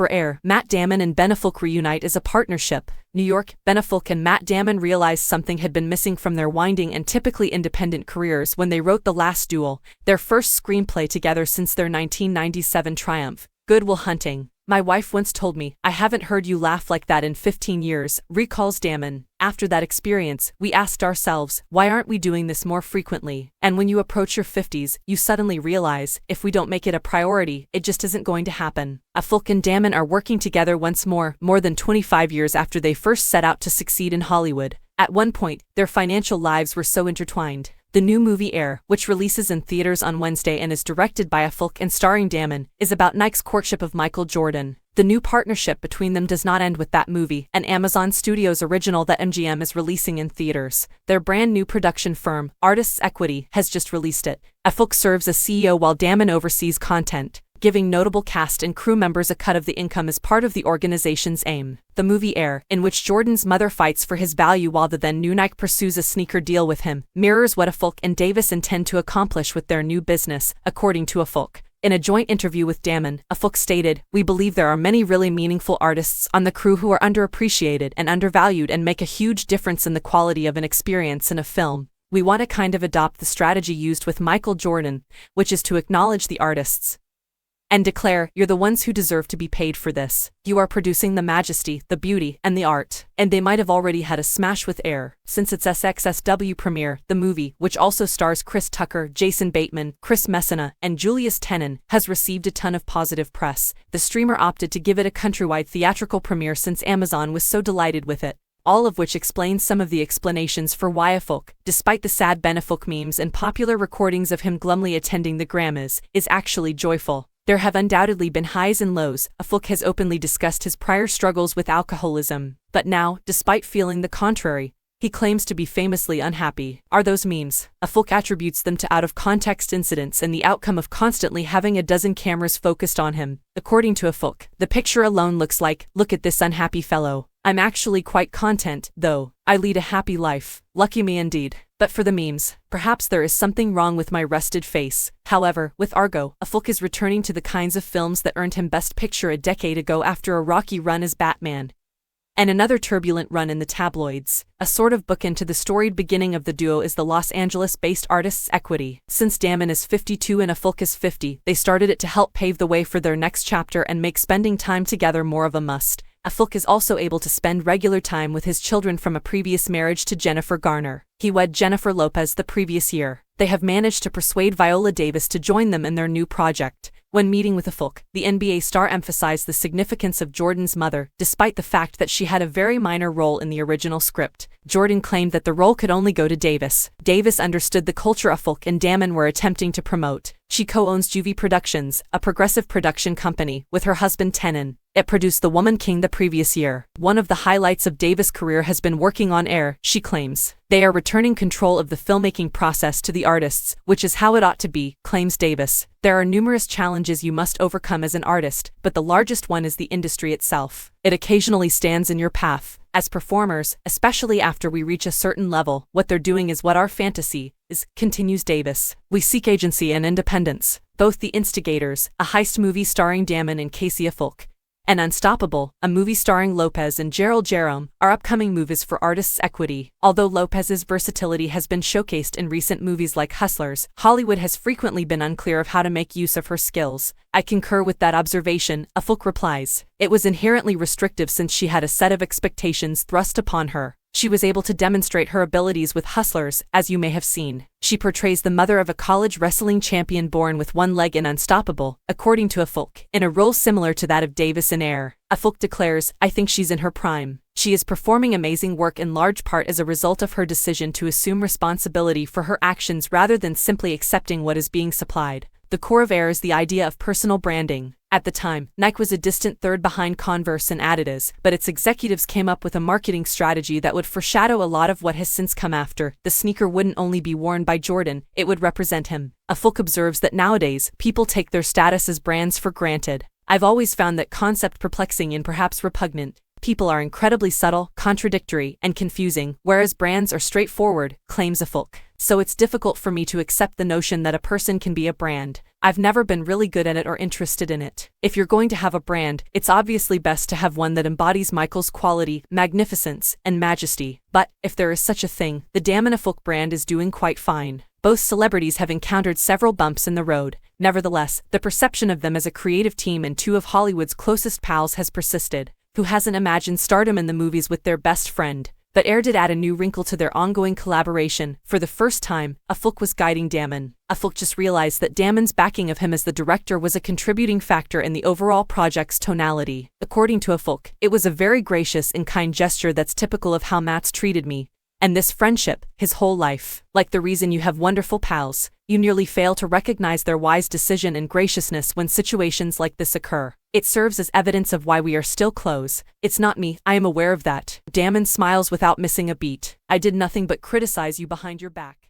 For Air, Matt Damon and Ben Affleck Reunite is a partnership. New York, Ben Affleck and Matt Damon realized something had been missing from their winding and typically independent careers when they wrote The Last Duel, their first screenplay together since their 1997 triumph, Good Will Hunting. My wife once told me, I haven't heard you laugh like that in 15 years, recalls Damon. After that experience, we asked ourselves, why aren't we doing this more frequently? And when you approach your 50s, you suddenly realize, if we don't make it a priority, it just isn't going to happen. Affleck and Damon are working together once more than 25 years after they first set out to succeed in Hollywood. At one point, their financial lives were so intertwined. The new movie Air, which releases in theaters on Wednesday and is directed by Affleck and starring Damon, is about Nike's courtship of Michael Jordan. The new partnership between them does not end with that movie, an Amazon Studios original that MGM is releasing in theaters. Their brand new production firm, Artists Equity, has just released it. Affleck serves as CEO while Damon oversees content, giving notable cast and crew members a cut of the income as part of the organization's aim. The movie Air, in which Jordan's mother fights for his value while the then new Nike pursues a sneaker deal with him, mirrors what Affleck and Davis intend to accomplish with their new business, according to Affleck. In a joint interview with Damon, Affleck stated, "We believe there are many really meaningful artists on the crew who are underappreciated and undervalued and make a huge difference in the quality of an experience in a film. We want to kind of adopt the strategy used with Michael Jordan, which is to acknowledge the artists and declare, you're the ones who deserve to be paid for this. You are producing the majesty, the beauty, and the art." And they might have already had a smash with Air, since its SXSW premiere. The movie, which also stars Chris Tucker, Jason Bateman, Chris Messina, and Julius Tenen, has received a ton of positive press. The streamer opted to give it a countrywide theatrical premiere since Amazon was so delighted with it. All of which explains some of the explanations for why Affleck, despite the sad Ben Affleck memes and popular recordings of him glumly attending the Grammys, is actually joyful. There have undoubtedly been highs and lows. Affleck has openly discussed his prior struggles with alcoholism, but now, despite feeling the contrary, he claims to be famously unhappy. Are those memes? Affleck attributes them to out-of-context incidents and the outcome of constantly having a dozen cameras focused on him. According to Affleck, the picture alone looks like, look at this unhappy fellow. I'm actually quite content, though. I lead a happy life. Lucky me indeed. But for the memes, perhaps there is something wrong with my rested face. However, with Argo, Affleck is returning to the kinds of films that earned him Best Picture a decade ago after a rocky run as Batman and another turbulent run in the tabloids. A sort of bookend to the storied beginning of the duo is the Los Angeles-based Artists Equity. Since Damon is 52 and Affleck is 50, they started it to help pave the way for their next chapter and make spending time together more of a must. Affleck is also able to spend regular time with his children from a previous marriage to Jennifer Garner. He wed Jennifer Lopez the previous year. They have managed to persuade Viola Davis to join them in their new project. When meeting with Affleck, the NBA star emphasized the significance of Jordan's mother, despite the fact that she had a very minor role in the original script. Jordan claimed that the role could only go to Davis. Davis understood the culture Affleck and Damon were attempting to promote. She co-owns Juvie Productions, a progressive production company, with her husband Tenen. It produced The Woman King the previous year. One of the highlights of Davis' career has been working on Air, she claims. They are returning control of the filmmaking process to the artists, which is how it ought to be, claims Davis. There are numerous challenges you must overcome as an artist, but the largest one is the industry itself. It occasionally stands in your path. As performers, especially after we reach a certain level, what they're doing is what our fantasy is, continues Davis. We seek agency and independence. Both The Instigators, a heist movie starring Damon and Casey Affleck, and Unstoppable, a movie starring Lopez and Gerald Jerome, are upcoming movies for Artists Equity. Although Lopez's versatility has been showcased in recent movies like Hustlers, Hollywood has frequently been unclear of how to make use of her skills. I concur with that observation, Affleck replies. It was inherently restrictive since she had a set of expectations thrust upon her. She was able to demonstrate her abilities with Hustlers, as you may have seen. She portrays the mother of a college wrestling champion born with one leg in Unstoppable, according to Affleck, in a role similar to that of Davis in Air. Affleck declares, I think she's in her prime. She is performing amazing work in large part as a result of her decision to assume responsibility for her actions rather than simply accepting what is being supplied. The core of Air is the idea of personal branding. At the time, Nike was a distant third behind Converse and Adidas, but its executives came up with a marketing strategy that would foreshadow a lot of what has since come after. The sneaker wouldn't only be worn by Jordan, it would represent him. Affleck observes that nowadays, people take their status as brands for granted. I've always found that concept perplexing and perhaps repugnant. People are incredibly subtle, contradictory, and confusing, whereas brands are straightforward, claims Affleck. so it's difficult for me to accept the notion that a person can be a brand. I've never been really good at it or interested in it. If you're going to have a brand, it's obviously best to have one that embodies Michael's quality, magnificence, and majesty. But, if there is such a thing, the Damonafulk brand is doing quite fine. Both celebrities have encountered several bumps in the road. Nevertheless, the perception of them as a creative team and two of Hollywood's closest pals has persisted. Who hasn't imagined stardom in the movies with their best friend? But Air did add a new wrinkle to their ongoing collaboration. For the first time, Afulk was guiding Damon. Afulk just realized that Damon's backing of him as the director was a contributing factor in the overall project's tonality. According to Afulk, it was a very gracious and kind gesture that's typical of how Matt's treated me. And this friendship, his whole life. Like the reason you have wonderful pals, you nearly fail to recognize their wise decision and graciousness when situations like this occur. It serves as evidence of why we are still close. It's not me, I am aware of that. Damon smiles without missing a beat. I did nothing but criticize you behind your back.